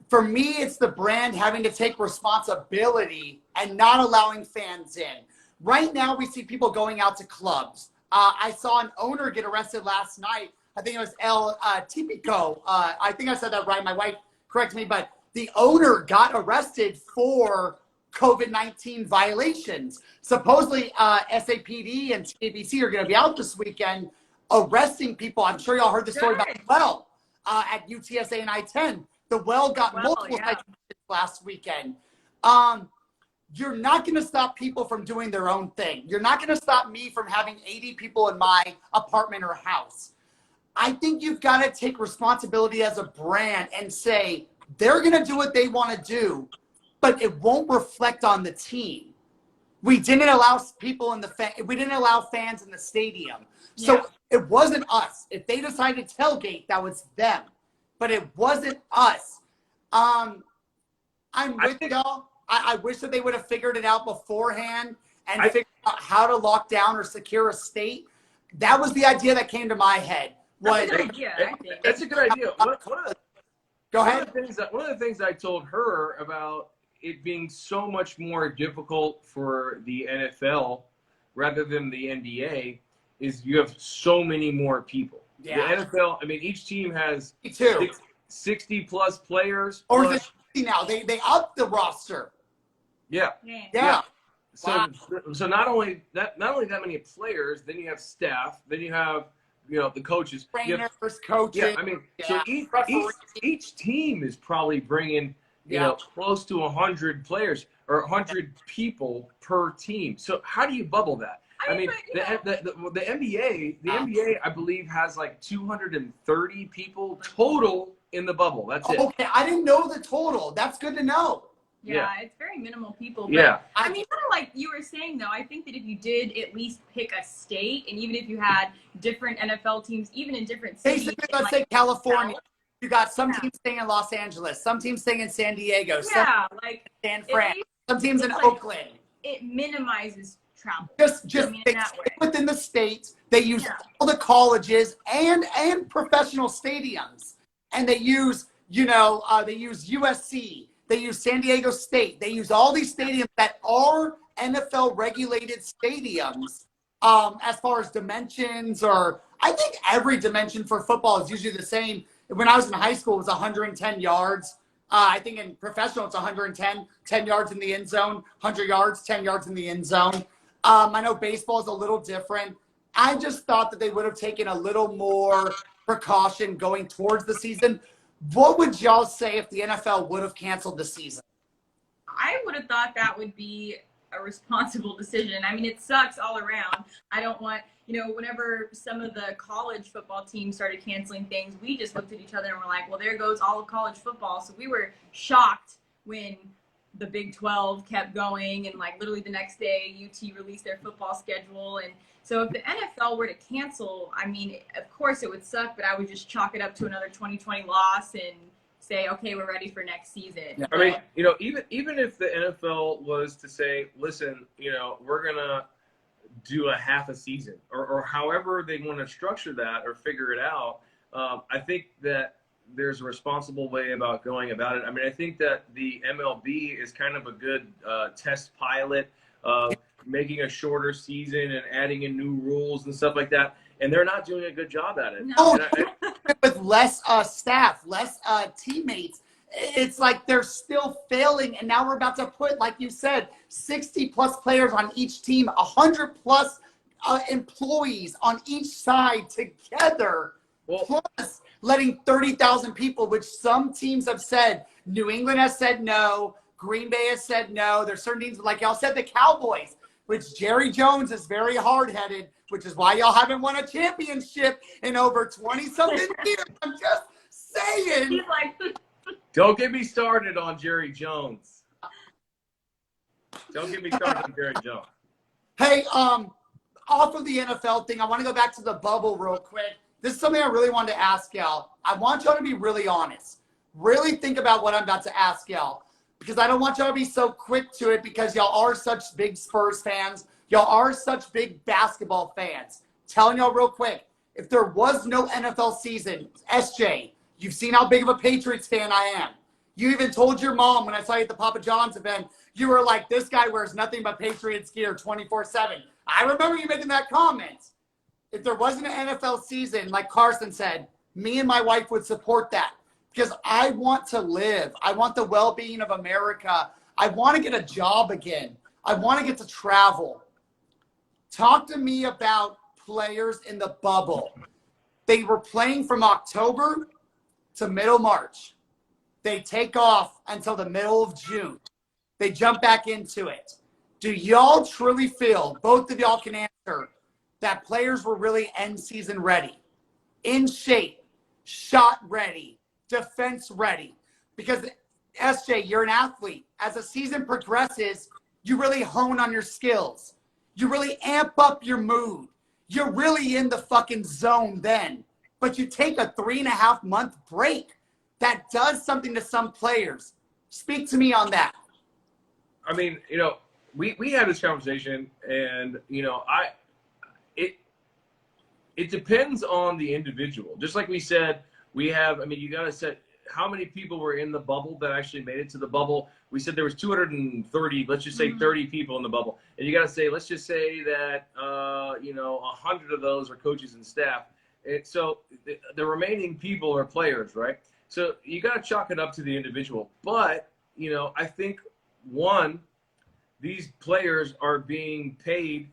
For me, it's the brand having to take responsibility and not allowing fans in. Right now, we see people going out to clubs. I saw an owner get arrested last night. I think it was El Tipico. I think I said that right. My wife corrected me, but the owner got arrested for COVID-19 violations. Supposedly, SAPD and TABC are going to be out this weekend arresting people. I'm sure y'all heard the story about the well at UTSA and I-10. The well got multiple citations last weekend. You're not going to stop people from doing their own thing. You're not going to stop me from having 80 people in my apartment or house. I think you've got to take responsibility as a brand and say, they're going to do what they want to do, but it won't reflect on the team. We didn't allow people we didn't allow fans in the stadium. So it wasn't us. If they decided to tailgate, that was them. But it wasn't us. I'm with y'all. I wish that they would have figured it out beforehand and figured out how to lock down or secure a state. That was the idea that came to my head. That's a good idea, I think. That's a good idea. Go ahead. One of the things I told her about it being so much more difficult for the NFL rather than the NBA is you have so many more people. Yeah. The NFL, each team has 62. 60 plus players. Or is it 60 now? They upped the roster. Yeah. Yeah. So, Wow. so not only that many players, then you have staff, then you have, the coaches. You have, Trainers, coaches. yeah, I mean, so referees. each team is probably bringing, close to 100 players or 100 people per team. So how do you bubble that? I mean, the NBA, I believe, has like 230 people total in the bubble. That's it. Okay, I didn't know the total. That's good to know. Yeah, it's very minimal people. But, Yeah. I mean, kind of like you were saying, though, I think that if you did at least pick a state, and even if you had different NFL teams, even in different cities. Basically, let's say California. You got some teams staying in Los Angeles, some teams staying in San Diego, some like in San Fran, some teams in Oakland. It minimizes travel. Just they stay within the states. They use all the colleges and professional stadiums, and they use they use USC. They use San Diego State. They use all these stadiums that are NFL regulated stadiums as far as dimensions, or I think every dimension for football is usually the same. When I was in high school, it was 110 yards. I think in professional, it's 110, 10 yards in the end zone, 100 yards, 10 yards in the end zone. I know baseball is a little different. I just thought that they would have taken a little more precaution going towards the season. What would y'all say if the NFL would have canceled the season? I would have thought that would be a responsible decision. I mean, it sucks all around. I don't want, whenever some of the college football teams started canceling things, we just looked at each other and were like, well, there goes all of college football. So we were shocked when the Big 12 kept going, and like literally the next day UT released their football schedule. And so if the NFL were to cancel, I mean, of course it would suck, but I would just chalk it up to another 2020 loss and say, okay, we're ready for next season. Yeah. I mean, even if the NFL was to say, listen, we're going to do a half a season, or however they want to structure that or figure it out, I think that there's a responsible way about going about it. I mean, I think that the MLB is kind of a good test pilot of making a shorter season and adding in new rules and stuff like that. And they're not doing a good job at it. No, with less staff, less teammates. It's like they're still failing. And now we're about to put, like you said, 60 plus players on each team, 100 plus employees on each side together. Well, plus letting 30,000 people, which some teams have said. New England has said no. Green Bay has said no. There's certain teams, like y'all said, the Cowboys, which Jerry Jones is very hard-headed, which is why y'all haven't won a championship in over 20-something years. I'm just saying. He's like, don't get me started on Jerry Jones. Don't get me started on Jerry Jones. Hey, off of the NFL thing, I want to go back to the bubble real quick. This is something I really wanted to ask y'all. I want y'all to be really honest. Really think about what I'm about to ask y'all, because I don't want y'all to be so quick to it, because y'all are such big Spurs fans. Y'all are such big basketball fans. Telling y'all real quick, if there was no NFL season, SJ, you've seen how big of a Patriots fan I am. You even told your mom when I saw you at the Papa John's event, you were like, this guy wears nothing but Patriots gear 24/7. I remember you making that comment. If there wasn't an NFL season, like Carson said, me and my wife would support that, because I want to live. I want the well-being of America. I want to get a job again. I want to get to travel. Talk to me about players in the bubble. They were playing from October to middle March. They take off until the middle of June. They jump back into it. Do y'all truly feel, both of y'all can answer, that players were really end season ready, in shape, shot ready, defense ready? Because SJ, you're an athlete. As the season progresses, you really hone on your skills. You really amp up your mood. You're really in the fucking zone then. But you take a 3.5 month break. That does something to some players. Speak to me on that. I mean, we had this conversation, and it depends on the individual. Just like we said, you got to set how many people were in the bubble that actually made it to the bubble. We said there was 230, let's just say 30 people in the bubble. And you got to say, let's just say that, 100 of those are coaches and staff. And so the remaining people are players, right? So you got to chalk it up to the individual. But, I think, one, these players are being paid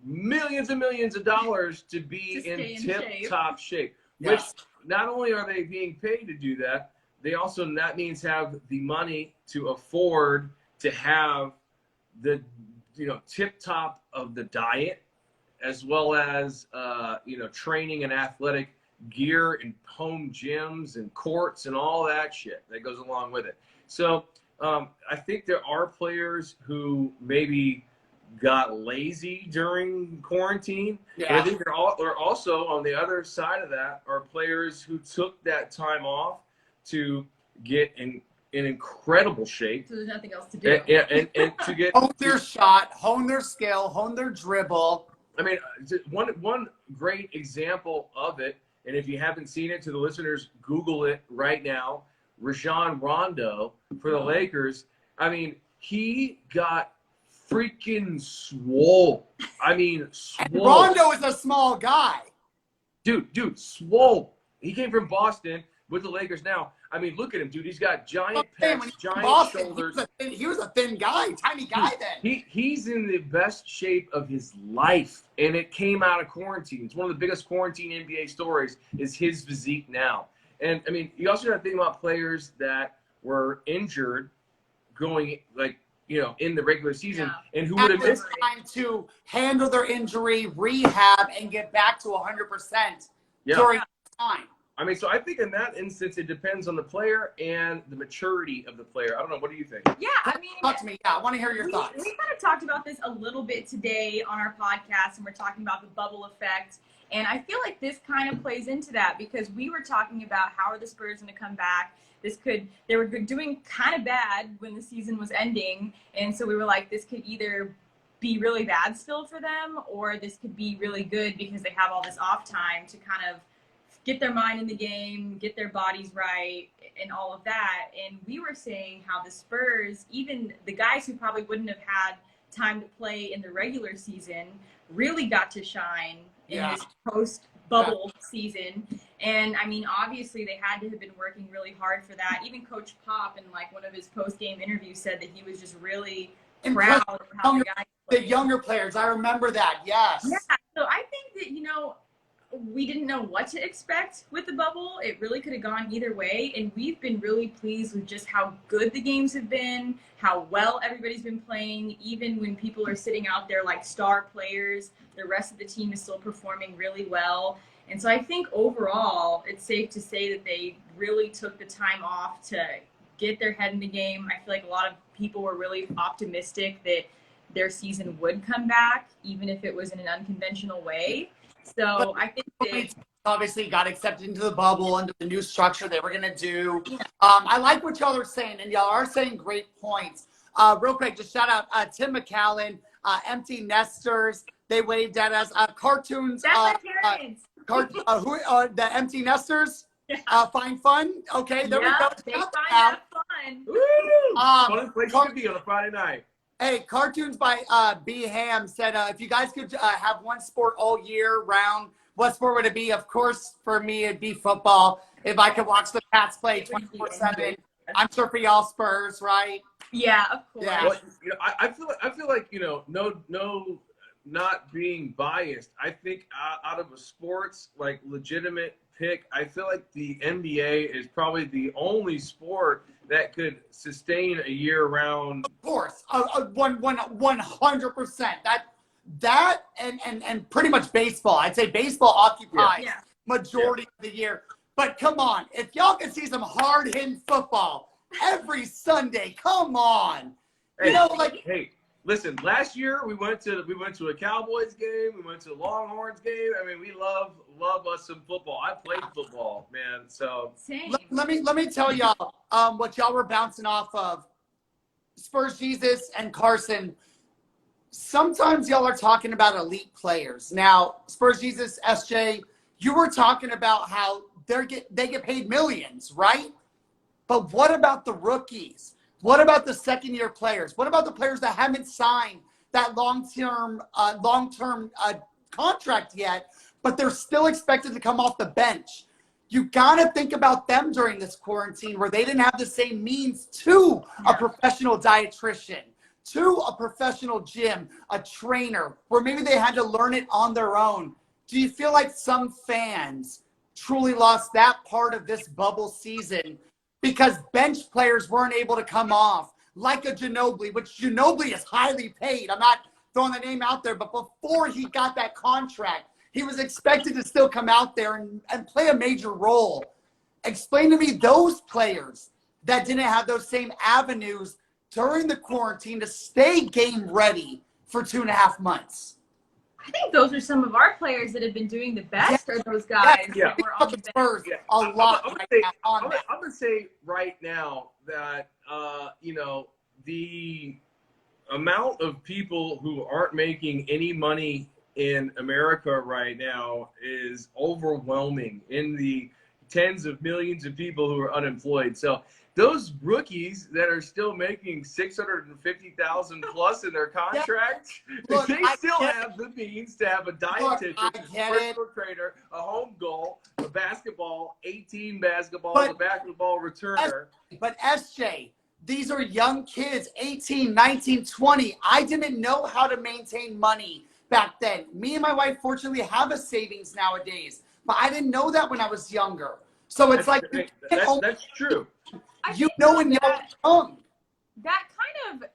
millions and millions of dollars to be in tip-top shape. Which not only are they being paid to do that, they also, that means, have the money to afford to have the, tip-top of the diet, as well as, training and athletic gear and home gyms and courts and all that shit that goes along with it. So I think there are players who maybe got lazy during quarantine. Yeah. And I think there are also, on the other side of that, are players who took that time off to get in incredible shape. So there's nothing else to do. And to get hone their shot, hone their skill, hone their dribble. I mean, one great example of it, and if you haven't seen it, to the listeners, Google it right now. Rajon Rondo for the Lakers. I mean, he got freaking swole. I mean, swole. And Rondo is a small guy. Dude, swole. He came from Boston with the Lakers now. I mean, look at him, dude. He's got giant pecs, giant shoulders. He was a thin guy, tiny guy then. He's in the best shape of his life, and it came out of quarantine. It's one of the biggest quarantine NBA stories is his physique now. And, I mean, you also got to think about players that were injured going, in the regular season, and who would have missed time to handle their injury, rehab, and get back to 100% during time. I mean, so I think in that instance, it depends on the player and the maturity of the player. I don't know. What do you think? Yeah, I mean, talk to me. Yeah, I want to hear your thoughts. We kind of talked about this a little bit today on our podcast, and we're talking about the bubble effect. And I feel like this kind of plays into that, because we were talking about how are the Spurs going to come back. They were doing kind of bad when the season was ending. And so we were like, this could either be really bad still for them, or this could be really good because they have all this off time to kind of get their mind in the game, get their bodies right, and all of that. And we were saying how the Spurs, even the guys who probably wouldn't have had time to play in the regular season, really got to shine in this post-bubble season. And, I mean, obviously they had to have been working really hard for that. Even Coach Pop, in one of his post-game interviews, said that he was just really proud of how the guys played. The younger players, I remember that, yes. Yeah, so I think that, we didn't know what to expect with the bubble. It really could have gone either way. And we've been really pleased with just how good the games have been, how well everybody's been playing. Even when people are sitting out there like star players, the rest of the team is still performing really well. And so I think overall, it's safe to say that they really took the time off to get their head in the game. I feel like a lot of people were really optimistic that their season would come back, even if it was in an unconventional way. So I think that obviously got accepted into the bubble, into the new structure they were going to do. I like what y'all are saying, and y'all are saying great points. Real quick, just shout out Tim McCallan, Empty Nesters. They waved at us. Cartoons. That's my parents. The Empty Nesters? Find fun? Okay, there we go. They find that fun. Woo! Fun place to be on a Friday night. Hey, Cartoons by B. Ham said, if you guys could have one sport all year round, what sport would it be? Of course, for me, it'd be football. If I could watch the Pats play 24/7, I'm sure for y'all Spurs, right? Yeah, of course. Yeah. Well, I feel like no, not being biased. I think out of a sports legitimate pick, I feel like the NBA is probably the only sport that could sustain a year-round. Of course, 100%. That and pretty much baseball. I'd say baseball occupies majority of the year. But come on, if y'all can see some hard-hitting football every Sunday, come on. Hey, listen. Last year we went to a Cowboys game. We went to a Longhorns game. I mean, we love us some football. I played football, man. So same. Let me tell y'all what y'all were bouncing off of. Spurs Jesus and Carson. Sometimes y'all are talking about elite players. Now, Spurs Jesus, SJ, you were talking about how they get paid millions, right? But what about the rookies? What about the second-year players? What about the players that haven't signed that long-term contract yet, but they're still expected to come off the bench? You got to think about them during this quarantine where they didn't have the same means to a professional dietitian, to a professional gym, a trainer, where maybe they had to learn it on their own. Do you feel like some fans truly lost that part of this bubble season because bench players weren't able to come off, like a Ginobili, which Ginobili is highly paid? I'm not throwing the name out there, but before he got that contract, he was expected to still come out there and play a major role. Explain to me those players that didn't have those same avenues during the quarantine to stay game ready for 2.5 months. I think those are some of our players that have been doing the best. Are those guys that were on the bench? Spurs a lot right now on that. I'm gonna say right now that you know, the amount of people who aren't making any money in America right now is overwhelming, in the tens of millions of people who are unemployed. So those rookies that are still making $650,000 plus in their contracts, Look, they still have the means to have a dietitian, personal trainer, a home goal, a basketball, 18 basketball, a basketball returner. But SJ, these are young kids, 18, 19, 20. I didn't know how to maintain money back then. Me and my wife fortunately have a savings nowadays, but I didn't know that when I was younger. So it's that's true. You know when you're young. That kind of,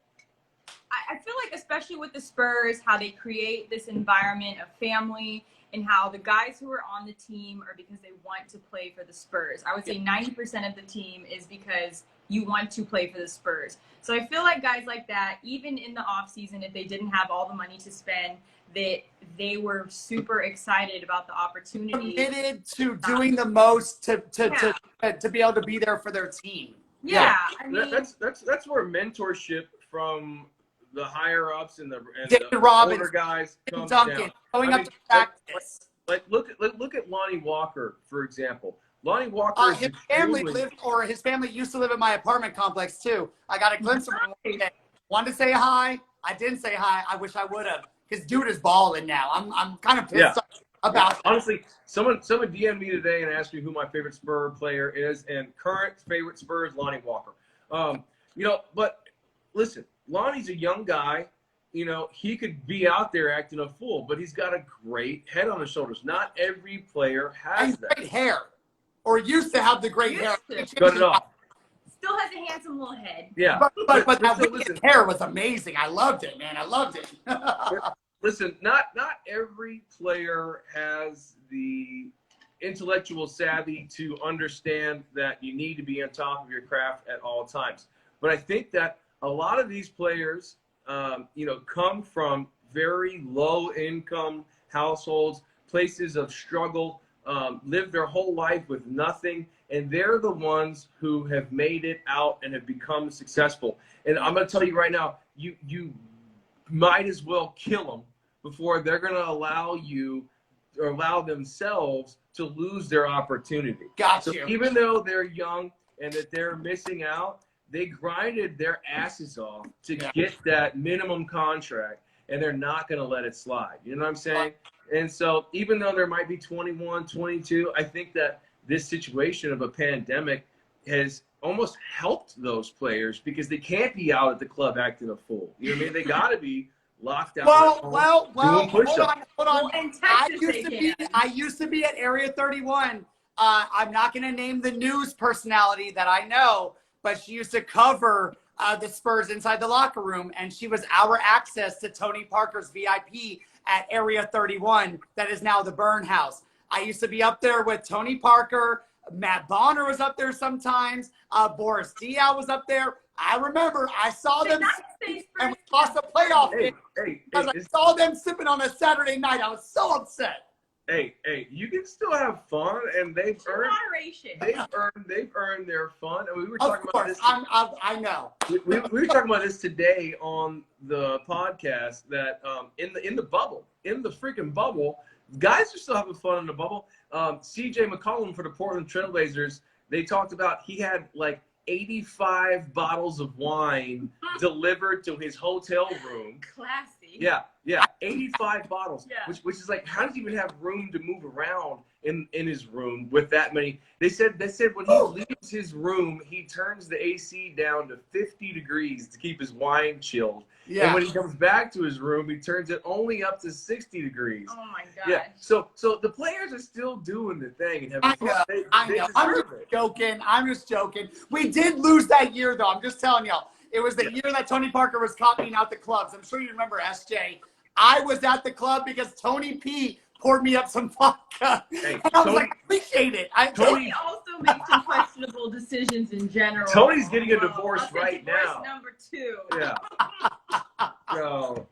I feel like, especially with the Spurs, how they create this environment of family, and how the guys who are on the team are because they want to play for the Spurs. I would say 90% of the team is because you want to play for the Spurs. So I feel like guys like that, even in the off season, if they didn't have all the money to spend, that they were super excited about the opportunity. Committed to doing the most to be able to be there for their team. Yeah. I mean, that's where mentorship from the higher ups and the older guys comes Duncan, down. going up to practice. Like look at Lonnie Walker, for example. Lonnie Walker, his family used to live in my apartment complex too. I got a glimpse of him one day. Wanted to say hi. I didn't say hi. I wish I would have. His dude is balling now. I'm kind of pissed about that. Honestly, someone DM'd me today and asked me who my favorite Spur player is, and current favorite Spur is Lonnie Walker. You know, but listen, Lonnie's a young guy. You know, he could be out there acting a fool, but he's got a great head on his shoulders. Not every player has that. Great hair, or used to have the great hair. Cut it off. still has a handsome little head. Yeah. But that weekend hair was amazing. I loved it, man. I loved it. Listen, not every player has the intellectual savvy to understand that you need to be on top of your craft at all times. But I think that a lot of these players, come from very low income households, places of struggle, live their whole life with nothing, and they're the ones who have made it out and have become successful. And I'm going to tell you right now, you might as well kill them before they're going to allow you or allow themselves to lose their opportunity. Gotcha. So even though they're young and that they're missing out, they grinded their asses off to get that minimum contract, and they're not going to let it slide. You know what I'm saying? And so even though there might be 21, 22, I think that this situation of a pandemic has almost helped those players because they can't be out at the club acting a fool. You know what I mean? They got to be locked down. Well, hold on. Well, in Texas, I used to be at Area 31. I'm not going to name the news personality that I know, but she used to cover the Spurs inside the locker room, and she was our access to Tony Parker's VIP at Area 31. That is now the Burn House. I used to be up there with Tony Parker. Matt Bonner was up there sometimes. Boris Diaw was up there. I remember I saw them and we lost a playoff game because I saw them sipping on a Saturday night. I was so upset. Hey, you can still have fun, and they've earned their fun. And we were talking about this. I know. We were talking about this today on the podcast that in the bubble, in the freaking bubble, guys are still having fun in the bubble. CJ McCollum for the Portland Trailblazers, they talked about he had like 85 bottles of wine delivered to his hotel room. Classy. Yeah, 85 bottles. Yeah. Which is like, how does he even have room to move around in his room with that many. They said when he leaves his room, he turns the AC down to 50 degrees to keep his wine chilled. Yeah. And when he comes back to his room, he turns it only up to 60 degrees. Oh my god. Yeah. So the players are still doing the thing and having fun. I know. I'm just joking. We did lose that year, though. I'm just telling y'all. It was the year that Tony Parker was copying out the clubs. I'm sure you remember, SJ. I was at the club because Tony P poured me up some vodka. Hey, and I was like, appreciate it. Tony also makes some questionable decisions in general. Tony's getting a divorce right divorce now. Number 2. Yeah. So,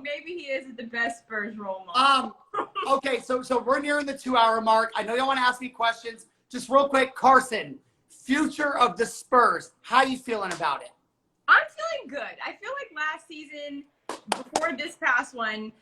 maybe he isn't the best Spurs role model. Okay, so we're nearing the 2-hour mark. I know y'all want to ask me questions. Just real quick, Carson, future of the Spurs. How you feeling about it? I'm feeling good. I feel like last season, before this past one,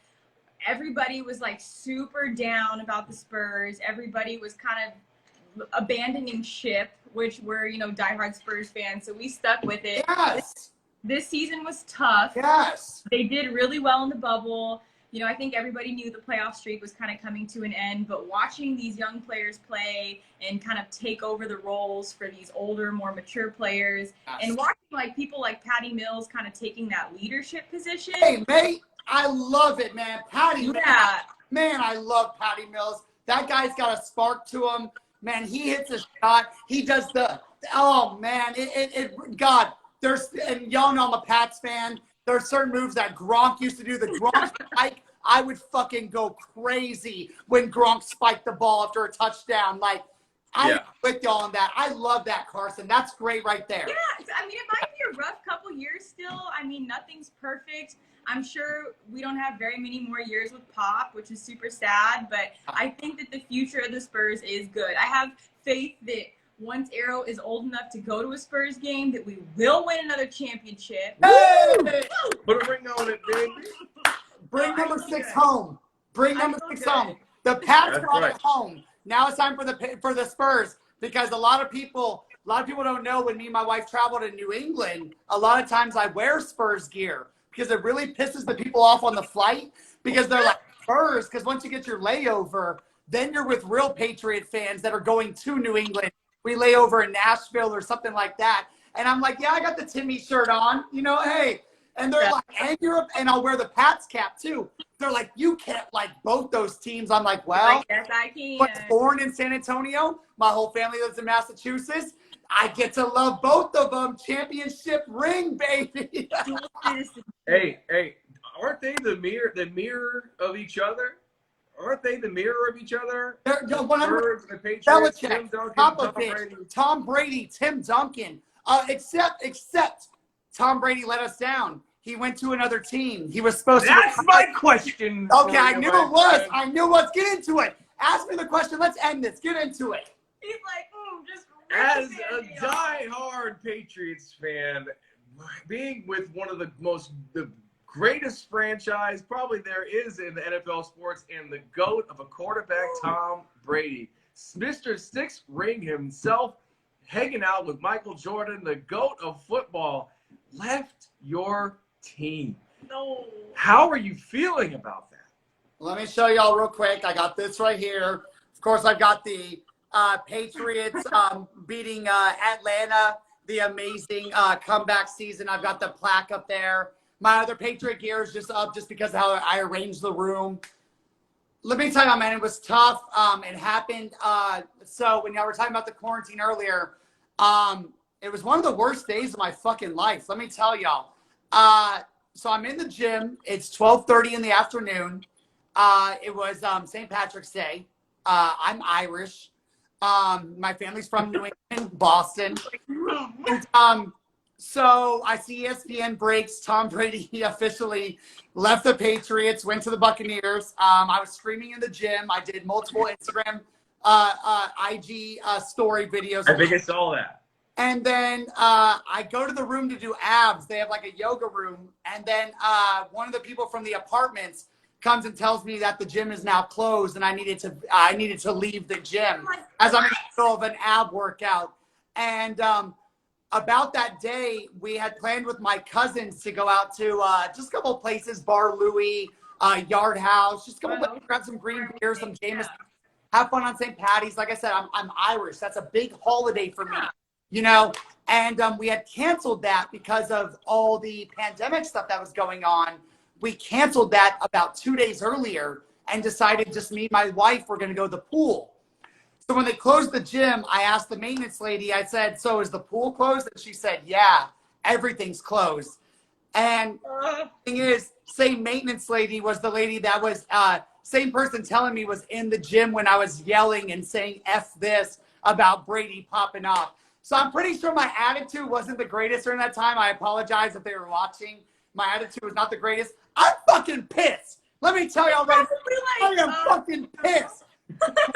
everybody was like super down about the Spurs. Everybody was kind of abandoning ship, which we're, diehard Spurs fans, so we stuck with it. Yes. This season was tough. Yes. They did really well in the bubble. I think everybody knew the playoff streak was kind of coming to an end, but watching these young players play and kind of take over the roles for these older, more mature players, and watching like people like Patty Mills kind of taking that leadership position. Hey, mate, I love it, man. Patty, yeah. Man, I love Patty Mills. That guy's got a spark to him. Man, he hits a shot. He does oh, man, God, and y'all know I'm a Pats fan. There are certain moves that Gronk used to do. The Gronk spike, I would fucking go crazy when Gronk spiked the ball after a touchdown. Like, I'm with y'all on that. I love that, Carson. That's great right there. Yeah, I mean, it might be a rough couple years still. I mean, nothing's perfect. I'm sure we don't have very many more years with Pop, which is super sad. But I think that the future of the Spurs is good. I have faith that once Arrow is old enough to go to a Spurs game, that we will win another championship. Hey! Put a ring on it, baby. Bring number 6 home. Bring number 6 home. The Pats brought it home. Now it's time for the Spurs, because a lot of people don't know, when me and my wife travel to New England, a lot of times I wear Spurs gear because it really pisses the people off on the flight, because they're like, Spurs, because once you get your layover, then you're with real Patriot fans that are going to New England. We lay over in Nashville or something like that. And I'm like, yeah, I got the Timmy shirt on, hey. And they're like, and you're, and I'll wear the Pats cap too. They're like, you can't like both those teams. I'm like, well, yes, I can. I was born in San Antonio. My whole family lives in Massachusetts. I get to love both of them. Championship ring, baby. Hey, aren't they the mirror of each other? Aren't they the mirror of each other? They're 100%. The Patriots, Belichick, Tom Brady, Tim Duncan. Except Tom Brady let us down. He went to another team. He was supposed to. That's my question. Okay, I knew it was. I knew it was. Get into it. Ask me the question. Let's end this. Get into it. He's like, just. As a die-hard Patriots fan, being with one of the greatest franchise probably there is in the NFL sports, and the GOAT of a quarterback, Tom Brady, Mr. Six Ring himself, hanging out with Michael Jordan, the GOAT of football, left your team. No. How are you feeling about that? Let me show y'all real quick. I got this right here. Of course, I've got the Patriots beating Atlanta, the amazing comeback season. I've got the plaque up there. My other Patriot gear is just up just because of how I arranged the room. Let me tell you, man, it was tough. It happened. So when y'all were talking about the quarantine earlier, it was one of the worst days of my fucking life. Let me tell y'all. So I'm in the gym. It's 12:30 in the afternoon. It was St. Patrick's Day. I'm Irish. My family's from New England, Boston. And, so I see ESPN breaks. Tom Brady officially left the Patriots, went to the Buccaneers. I was screaming in the gym. I did multiple Instagram, IG story videos. I think I saw that. And then I go to the room to do abs. They have like a yoga room. And then one of the people from the apartments comes and tells me that the gym is now closed and I needed to leave the gym as I'm in the middle of an ab workout. And about that day, we had planned with my cousins to go out to just a couple of places, Bar Louie, Yard House, just a couple of places, grab some green beer, some Jameson. have fun on St. Patty's. Like I said, I'm Irish. That's a big holiday for me, you know. And we had canceled that because of all the pandemic stuff that was going on. We canceled that about 2 days earlier and decided just me and my wife were going to go to the pool. So when they closed the gym, I asked the maintenance lady, I said, so is the pool closed? And she said, yeah, everything's closed. And the thing is, same maintenance lady was the lady that was, same person telling me was in the gym when I was yelling and saying F this about Brady popping off. So I'm pretty sure my attitude wasn't the greatest during that time. I apologize if they were watching. My attitude was not the greatest. I'm fucking pissed. Let me tell y'all right now, I am fucking pissed.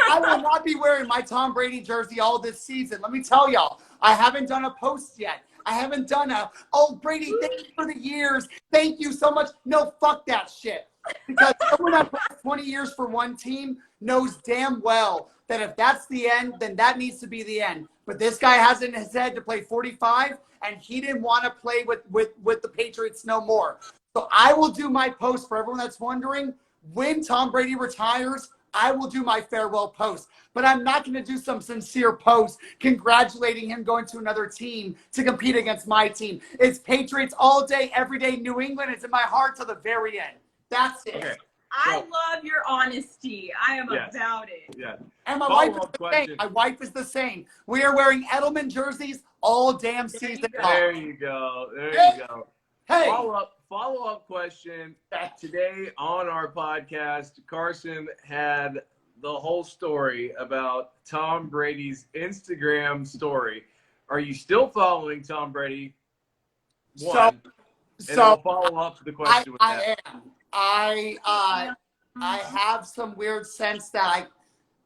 I will not be wearing my Tom Brady jersey all this season. Let me tell y'all, I haven't done a post yet. I haven't done oh, Brady, thank you for the years. Thank you so much. No, fuck that shit. Because someone that played 20 years for one team knows damn well that if that's the end, then that needs to be the end. But this guy has it in his head to play 45, and he didn't want to play with the Patriots no more. So I will do my post for everyone that's wondering. When Tom Brady retires, I will do my farewell post. But I'm not going to do some sincere post congratulating him going to another team to compete against my team. It's Patriots all day, every day. New England is in my heart to the very end. That's it. Okay. I love your honesty. I am about it. Yeah. And my wife is the same. My wife is the same. We are wearing Edelman jerseys all damn season long. There you go. There you go. Hey. Follow-up question. Today on our podcast, Carson had the whole story about Tom Brady's Instagram story. Are you still following Tom Brady? One. And I'll follow up the question with that. I am. I have some weird sense that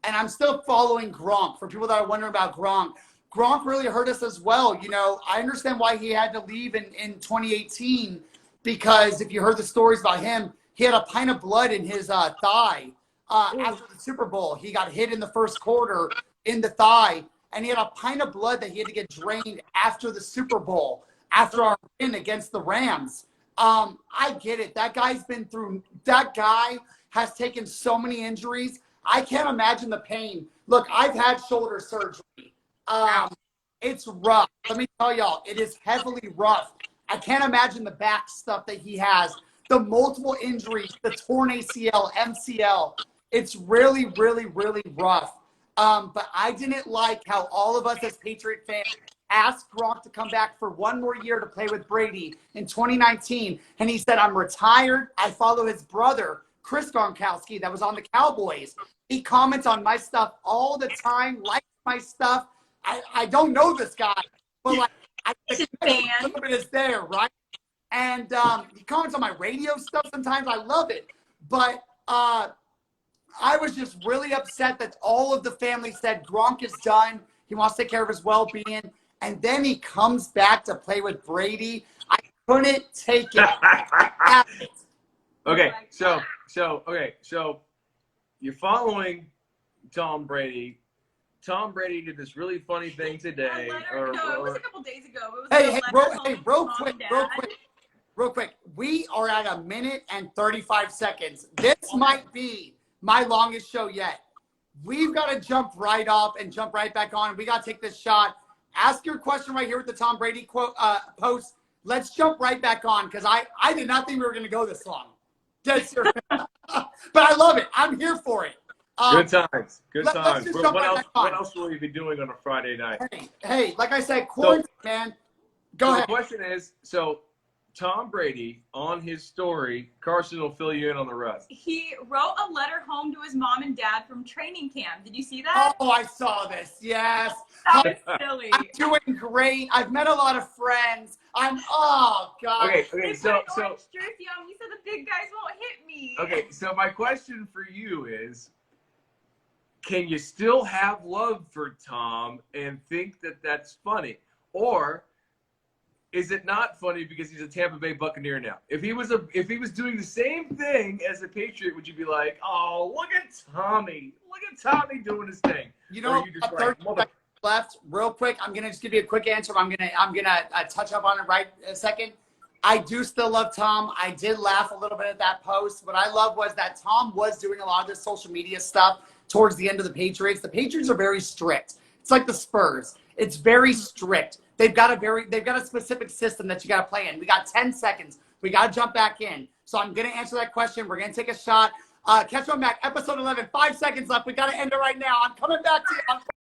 I'm still following Gronk. For people that are wondering about Gronk, Gronk really hurt us as well. You know, I understand why he had to leave in 2018, because if you heard the stories about him, he had a pint of blood in his thigh after the Super Bowl. He got hit in the first quarter in the thigh, and he had a pint of blood that he had to get drained after the Super Bowl, after our win against the Rams. I get it. That guy has taken so many injuries. I can't imagine the pain. Look, I've had shoulder surgery. It's rough. Let me tell y'all, it is heavily rough. I can't imagine the back stuff that he has, the multiple injuries, the torn ACL, MCL. It's really, really, really rough. But I didn't like how all of us as Patriot fans asked Gronk to come back for one more year to play with Brady in 2019. And he said, I'm retired. I follow his brother, Chris Gronkowski, that was on the Cowboys. He comments on my stuff all the time, likes my stuff. I don't know this guy, but like, a little bit is there, right? And he comments on my radio stuff sometimes. I love it. But I was just really upset that all of the family said Gronk is done. He wants to take care of his well-being. And then he comes back to play with Brady. I couldn't take it. Okay, so you're following Tom Brady. Tom Brady did this really funny thing today. It was a couple days ago. It was real quick. We are at 1 minute and 35 seconds. This might be my longest show yet. We've got to jump right off and jump right back on. We got to take this shot. Ask your question right here with the Tom Brady quote post. Let's jump right back on, because I did not think we were going to go this long. But I love it. I'm here for it. Good times. Good times. What else will you be doing on a Friday night? Hey, like I said, quarantine, man. Go ahead. The question is, Tom Brady, on his story, Carson will fill you in on the rest. He wrote a letter home to his mom and dad from training camp. Did you see that? Oh, I saw this. Yes. That was silly. I'm doing great. I've met a lot of friends. Oh, God. Okay, so jersey on. He said the big guys won't hit me. Okay, so my question for you is, can you still have love for Tom and think that that's funny? Or is it not funny because he's a Tampa Bay Buccaneer now? If he was doing the same thing as a Patriot, would you be like, oh, look at Tommy doing his thing? You know, 30 seconds left, real quick. I'm gonna just give you a quick answer. I'm gonna touch up on it right a second. I do still love Tom. I did laugh a little bit at that post. What I love was that Tom was doing a lot of this social media stuff towards the end of the Patriots. The Patriots are very strict. It's like the Spurs. It's very strict. They've got a specific system that you got to play in. We got 10 seconds. We got to jump back in. So I'm going to answer that question. We're going to take a shot. Catch on back. Episode 11. 5 seconds left. We got to end it right now. I'm coming back to you.